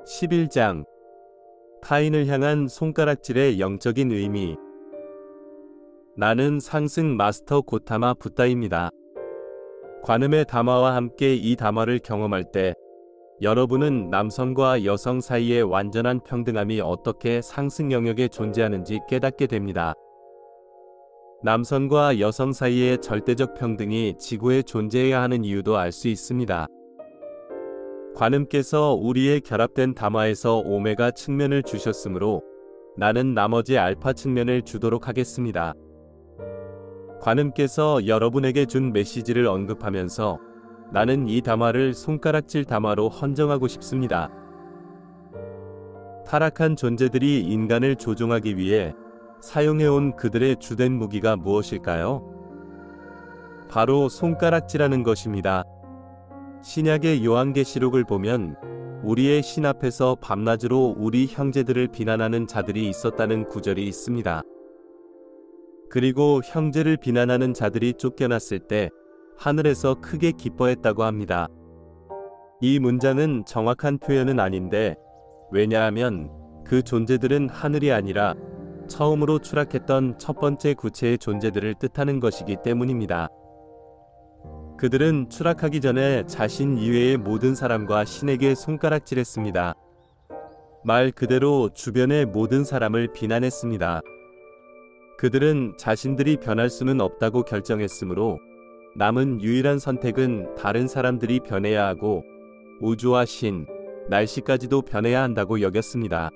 11장 타인을 향한 손가락질의 영적인 의미. 나는 상승 마스터 고타마 붓다입니다. 관음의 담화와 함께 이 담화를 경험할 때 여러분은 남성과 여성 사이의 완전한 평등함이 어떻게 상승 영역에 존재하는지 깨닫게 됩니다. 남성과 여성 사이의 절대적 평등이 지구에 존재해야 하는 이유도 알 수 있습니다. 관음께서 우리의 결합된 담화에서 오메가 측면을 주셨으므로 나는 나머지 알파 측면을 주도록 하겠습니다. 관음께서 여러분에게 준 메시지를 언급하면서 나는 이 담화를 손가락질 담화로 헌정하고 싶습니다. 타락한 존재들이 인간을 조종하기 위해 사용해온 그들의 주된 무기가 무엇일까요? 바로 손가락질하는 것입니다. 신약의 요한계시록을 보면 우리의 신 앞에서 밤낮으로 우리 형제들을 비난하는 자들이 있었다는 구절이 있습니다. 그리고 형제를 비난하는 자들이 쫓겨났을 때 하늘에서 크게 기뻐했다고 합니다. 이 문장은 정확한 표현은 아닌데 왜냐하면 그 존재들은 하늘이 아니라 처음으로 추락했던 첫 번째 구체의 존재들을 뜻하는 것이기 때문입니다. 그들은 추락하기 전에 자신 이외의 모든 사람과 신에게 손가락질했습니다. 말 그대로 주변의 모든 사람을 비난했습니다. 그들은 자신들이 변할 수는 없다고 결정했으므로 남은 유일한 선택은 다른 사람들이 변해야 하고 우주와 신, 날씨까지도 변해야 한다고 여겼습니다.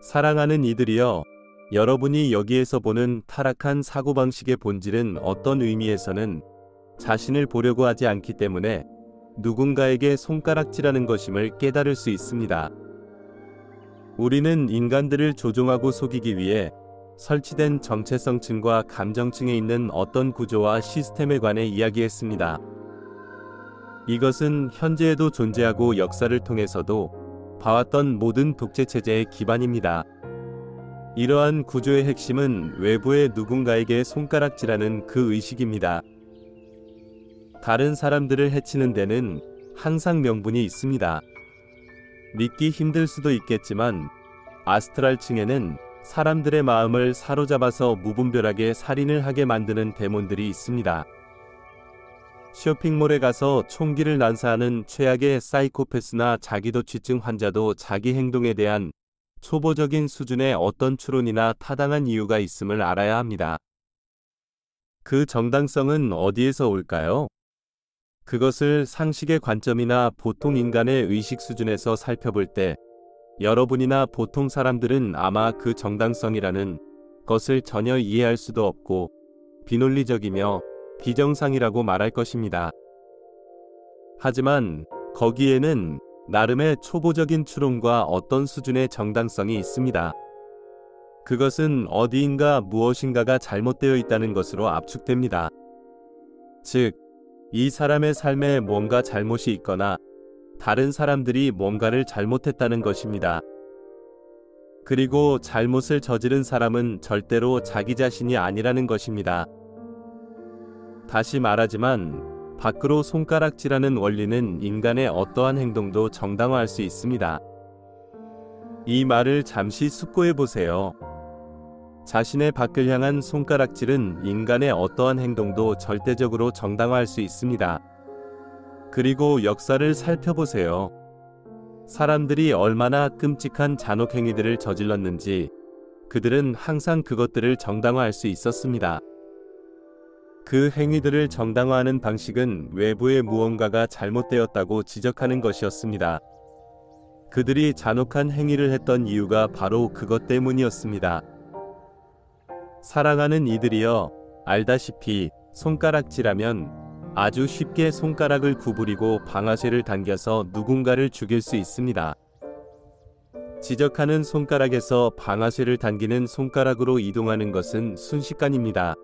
사랑하는 이들이여, 여러분이 여기에서 보는 타락한 사고방식의 본질은 어떤 의미에서는 자신을 보려고 하지 않기 때문에 누군가에게 손가락질하는 것임을 깨달을 수 있습니다. 우리는 인간들을 조종하고 속이기 위해 설치된 정체성층과 감정층에 있는 어떤 구조와 시스템에 관해 이야기했습니다. 이것은 현재에도 존재하고 역사를 통해서도 봐왔던 모든 독재체제의 기반입니다. 이러한 구조의 핵심은 외부의 누군가에게 손가락질하는 그 의식입니다. 다른 사람들을 해치는 데는 항상 명분이 있습니다. 믿기 힘들 수도 있겠지만 아스트랄층에는 사람들의 마음을 사로잡아서 무분별하게 살인을 하게 만드는 데몬들이 있습니다. 쇼핑몰에 가서 총기를 난사하는 최악의 사이코패스나 자기도취증 환자도 자기 행동에 대한 초보적인 수준의 어떤 추론이나 타당한 이유가 있음을 알아야 합니다. 그 정당성은 어디에서 올까요? 그것을 상식의 관점이나 보통 인간의 의식 수준에서 살펴볼 때 여러분이나 보통 사람들은 아마 그 정당성이라는 것을 전혀 이해할 수도 없고 비논리적이며 비정상이라고 말할 것입니다. 하지만 거기에는 나름의 초보적인 추론과 어떤 수준의 정당성이 있습니다. 그것은 어디인가 무엇인가가 잘못되어 있다는 것으로 압축됩니다. 즉, 이 사람의 삶에 뭔가 잘못이 있거나 다른 사람들이 뭔가를 잘못했다는 것입니다. 그리고 잘못을 저지른 사람은 절대로 자기 자신이 아니라는 것입니다. 다시 말하지만 밖으로 손가락질하는 원리는 인간의 어떠한 행동도 정당화할 수 있습니다. 이 말을 잠시 숙고해 보세요. 자신의 밖을 향한 손가락질은 인간의 어떠한 행동도 절대적으로 정당화할 수 있습니다. 그리고 역사를 살펴보세요. 사람들이 얼마나 끔찍한 잔혹 행위들을 저질렀는지 그들은 항상 그것들을 정당화할 수 있었습니다. 그 행위들을 정당화하는 방식은 외부의 무언가가 잘못되었다고 지적하는 것이었습니다. 그들이 잔혹한 행위를 했던 이유가 바로 그것 때문이었습니다. 사랑하는 이들이여, 알다시피 손가락질하면 아주 쉽게 손가락을 구부리고 방아쇠를 당겨서 누군가를 죽일 수 있습니다. 지적하는 손가락에서 방아쇠를 당기는 손가락으로 이동하는 것은 순식간입니다.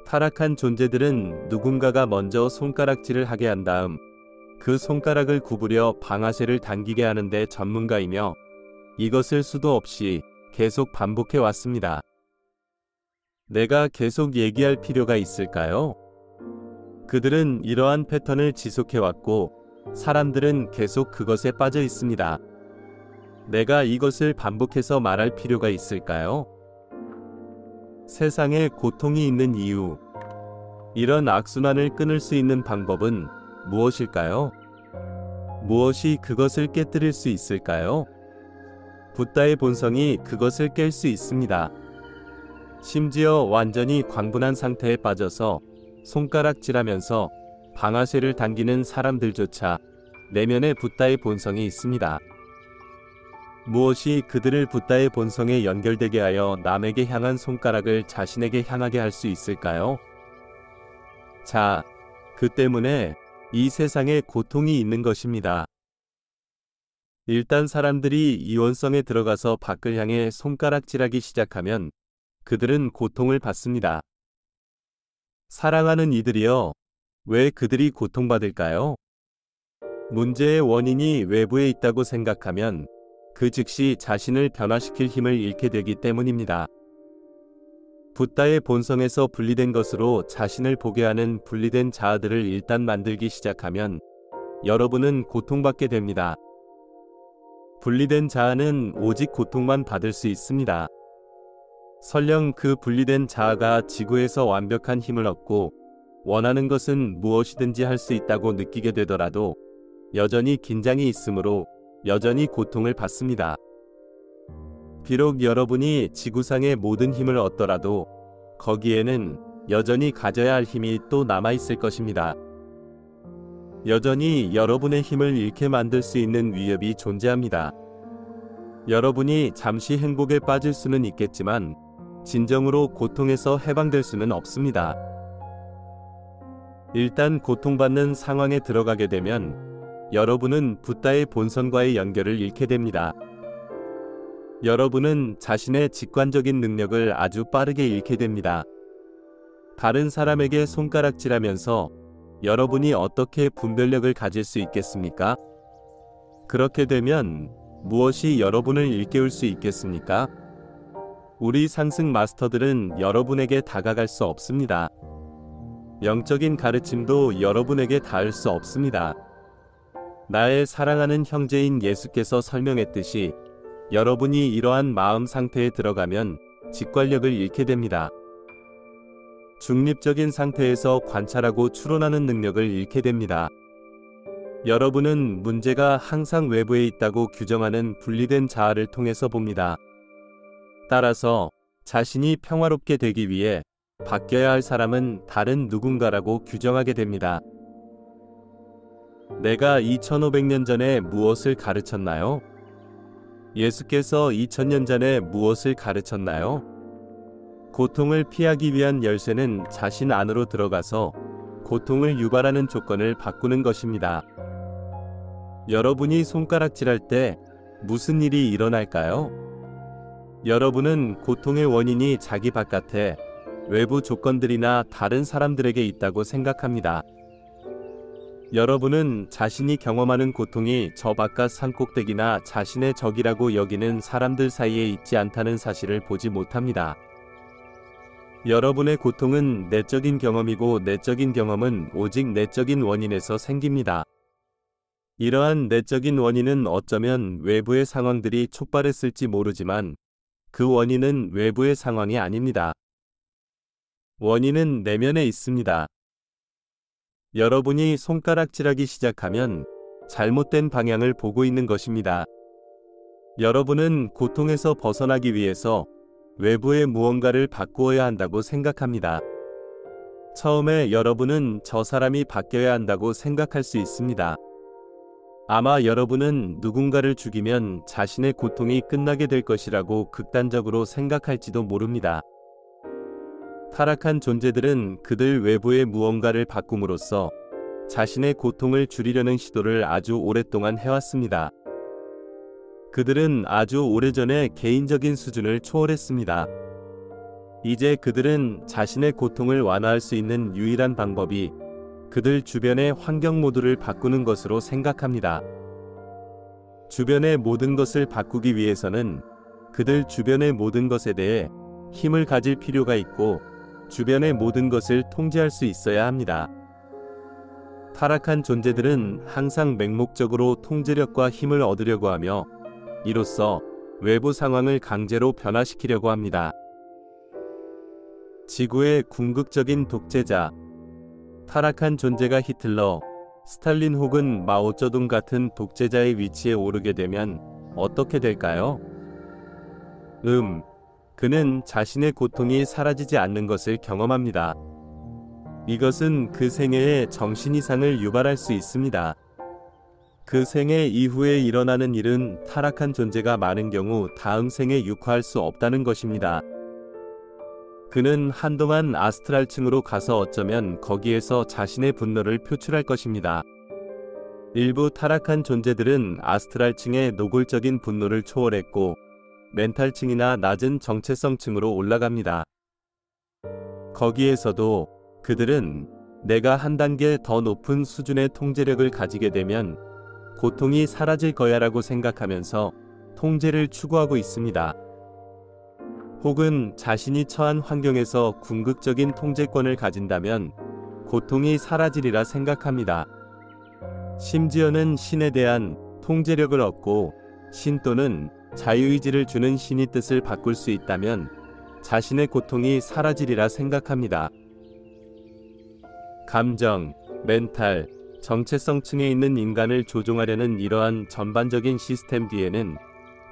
타락한 존재들은 누군가가 먼저 손가락질을 하게 한 다음 그 손가락을 구부려 방아쇠를 당기게 하는 데 전문가이며 이것을 수도 없이 계속 반복해 왔습니다. 내가 계속 얘기할 필요가 있을까요? 그들은 이러한 패턴을 지속해왔고 사람들은 계속 그것에 빠져 있습니다. 내가 이것을 반복해서 말할 필요가 있을까요? 세상에 고통이 있는 이유. 이런 악순환을 끊을 수 있는 방법은 무엇일까요? 무엇이 그것을 깨뜨릴 수 있을까요? 붓다의 본성이 그것을 깰 수 있습니다. 심지어 완전히 광분한 상태에 빠져서 손가락질하면서 방아쇠를 당기는 사람들조차 내면에 붓다의 본성이 있습니다. 무엇이 그들을 붓다의 본성에 연결되게 하여 남에게 향한 손가락을 자신에게 향하게 할 수 있을까요? 자, 그 때문에 이 세상에 고통이 있는 것입니다. 일단 사람들이 이원성에 들어가서 밖을 향해 손가락질하기 시작하면 그들은 고통을 받습니다. 사랑하는 이들이여, 왜 그들이 고통받을까요? 문제의 원인이 외부에 있다고 생각하면 그 즉시 자신을 변화시킬 힘을 잃게 되기 때문입니다. 붓다의 본성에서 분리된 것으로 자신을 보게 하는 분리된 자아들을 일단 만들기 시작하면 여러분은 고통받게 됩니다. 분리된 자아는 오직 고통만 받을 수 있습니다. 설령 그 분리된 자아가 지구에서 완벽한 힘을 얻고 원하는 것은 무엇이든지 할 수 있다고 느끼게 되더라도 여전히 긴장이 있으므로 여전히 고통을 받습니다. 비록 여러분이 지구상의 모든 힘을 얻더라도 거기에는 여전히 가져야 할 힘이 또 남아있을 것입니다. 여전히 여러분의 힘을 잃게 만들 수 있는 위협이 존재합니다. 여러분이 잠시 행복에 빠질 수는 있겠지만 진정으로 고통에서 해방될 수는 없습니다. 일단 고통받는 상황에 들어가게 되면 여러분은 붓다의 본성과의 연결을 잃게 됩니다. 여러분은 자신의 직관적인 능력을 아주 빠르게 잃게 됩니다. 다른 사람에게 손가락질하면서 여러분이 어떻게 분별력을 가질 수 있겠습니까? 그렇게 되면 무엇이 여러분을 일깨울 수 있겠습니까? 우리 상승 마스터들은 여러분에게 다가갈 수 없습니다. 영적인 가르침도 여러분에게 닿을 수 없습니다. 나의 사랑하는 형제인 예수께서 설명했듯이 여러분이 이러한 마음 상태에 들어가면 직관력을 잃게 됩니다. 중립적인 상태에서 관찰하고 추론하는 능력을 잃게 됩니다. 여러분은 문제가 항상 외부에 있다고 규정하는 분리된 자아를 통해서 봅니다. 따라서 자신이 평화롭게 되기 위해 바뀌어야 할 사람은 다른 누군가라고 규정하게 됩니다. 내가 2500년 전에 무엇을 가르쳤나요? 예수께서 2000년 전에 무엇을 가르쳤나요? 고통을 피하기 위한 열쇠는 자신 안으로 들어가서 고통을 유발하는 조건을 바꾸는 것입니다. 여러분이 손가락질할 때 무슨 일이 일어날까요? 여러분은 고통의 원인이 자기 바깥에 외부 조건들이나 다른 사람들에게 있다고 생각합니다. 여러분은 자신이 경험하는 고통이 저 바깥 산꼭대기나 자신의 적이라고 여기는 사람들 사이에 있지 않다는 사실을 보지 못합니다. 여러분의 고통은 내적인 경험이고 내적인 경험은 오직 내적인 원인에서 생깁니다. 이러한 내적인 원인은 어쩌면 외부의 상황들이 촉발했을지 모르지만 그 원인은 외부의 상황이 아닙니다. 원인은 내면에 있습니다. 여러분이 손가락질하기 시작하면 잘못된 방향을 보고 있는 것입니다. 여러분은 고통에서 벗어나기 위해서 외부의 무언가를 바꾸어야 한다고 생각합니다. 처음에 여러분은 저 사람이 바뀌어야 한다고 생각할 수 있습니다. 아마 여러분은 누군가를 죽이면 자신의 고통이 끝나게 될 것이라고 극단적으로 생각할지도 모릅니다. 타락한 존재들은 그들 외부의 무언가를 바꿈으로써 자신의 고통을 줄이려는 시도를 아주 오랫동안 해왔습니다. 그들은 아주 오래전에 개인적인 수준을 초월했습니다. 이제 그들은 자신의 고통을 완화할 수 있는 유일한 방법이 그들 주변의 환경 모두를 바꾸는 것으로 생각합니다. 주변의 모든 것을 바꾸기 위해서는 그들 주변의 모든 것에 대해 힘을 가질 필요가 있고 주변의 모든 것을 통제할 수 있어야 합니다. 타락한 존재들은 항상 맹목적으로 통제력과 힘을 얻으려고 하며 이로써 외부 상황을 강제로 변화시키려고 합니다. 지구의 궁극적인 독재자. 타락한 존재가 히틀러, 스탈린 혹은 마오쩌둥 같은 독재자의 위치에 오르게 되면 어떻게 될까요? 그는 자신의 고통이 사라지지 않는 것을 경험합니다. 이것은 그 생애에 정신이상을 유발할 수 있습니다. 그 생애 이후에 일어나는 일은 타락한 존재가 많은 경우 다음 생에 육화할 수 없다는 것입니다. 그는 한동안 아스트랄층으로 가서 어쩌면 거기에서 자신의 분노를 표출할 것입니다. 일부 타락한 존재들은 아스트랄층의 노골적인 분노를 초월했고 멘탈층이나 낮은 정체성층으로 올라갑니다. 거기에서도 그들은 내가 한 단계 더 높은 수준의 통제력을 가지게 되면 고통이 사라질 거야라고 생각하면서 통제를 추구하고 있습니다. 혹은 자신이 처한 환경에서 궁극적인 통제권을 가진다면 고통이 사라지리라 생각합니다. 심지어는 신에 대한 통제력을 얻고 신 또는 자유의지를 주는 신이 뜻을 바꿀 수 있다면 자신의 고통이 사라지리라 생각합니다. 감정, 멘탈, 정체성층에 있는 인간을 조종하려는 이러한 전반적인 시스템 뒤에는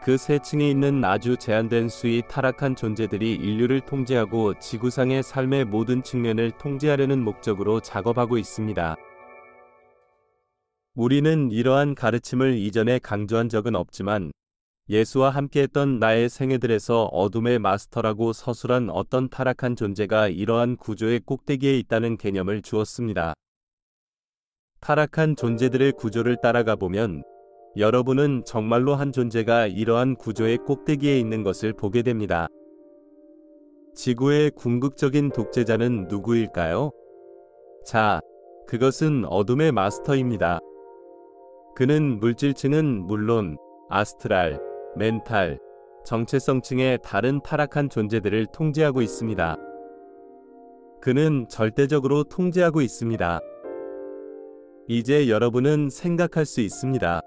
그 세 층에 있는 아주 제한된 수의 타락한 존재들이 인류를 통제하고 지구상의 삶의 모든 측면을 통제하려는 목적으로 작업하고 있습니다. 우리는 이러한 가르침을 이전에 강조한 적은 없지만 예수와 함께했던 나의 생애들에서 어둠의 마스터라고 서술한 어떤 타락한 존재가 이러한 구조의 꼭대기에 있다는 개념을 주었습니다. 타락한 존재들의 구조를 따라가 보면 여러분은 정말로 한 존재가 이러한 구조의 꼭대기에 있는 것을 보게 됩니다. 지구의 궁극적인 독재자는 누구일까요? 자, 그것은 어둠의 마스터입니다. 그는 물질층은 물론 아스트랄, 멘탈, 정체성층의 다른 타락한 존재들을 통제하고 있습니다. 그는 절대적으로 통제하고 있습니다. 이제 여러분은 생각할 수 있습니다.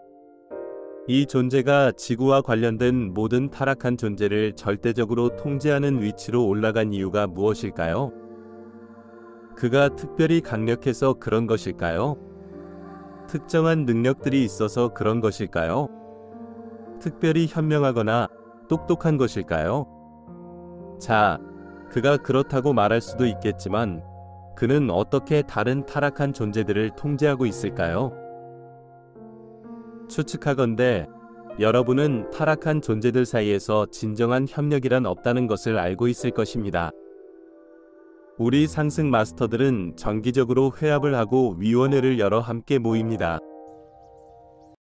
이 존재가 지구와 관련된 모든 타락한 존재를 절대적으로 통제하는 위치로 올라간 이유가 무엇일까요? 그가 특별히 강력해서 그런 것일까요? 특정한 능력들이 있어서 그런 것일까요? 특별히 현명하거나 똑똑한 것일까요? 자, 그가 그렇다고 말할 수도 있겠지만 그는 어떻게 다른 타락한 존재들을 통제하고 있을까요? 추측하건대 여러분은 타락한 존재들 사이에서 진정한 협력이란 없다는 것을 알고 있을 것입니다. 우리 상승 마스터들은 정기적으로 회합을 하고 위원회를 열어 함께 모입니다.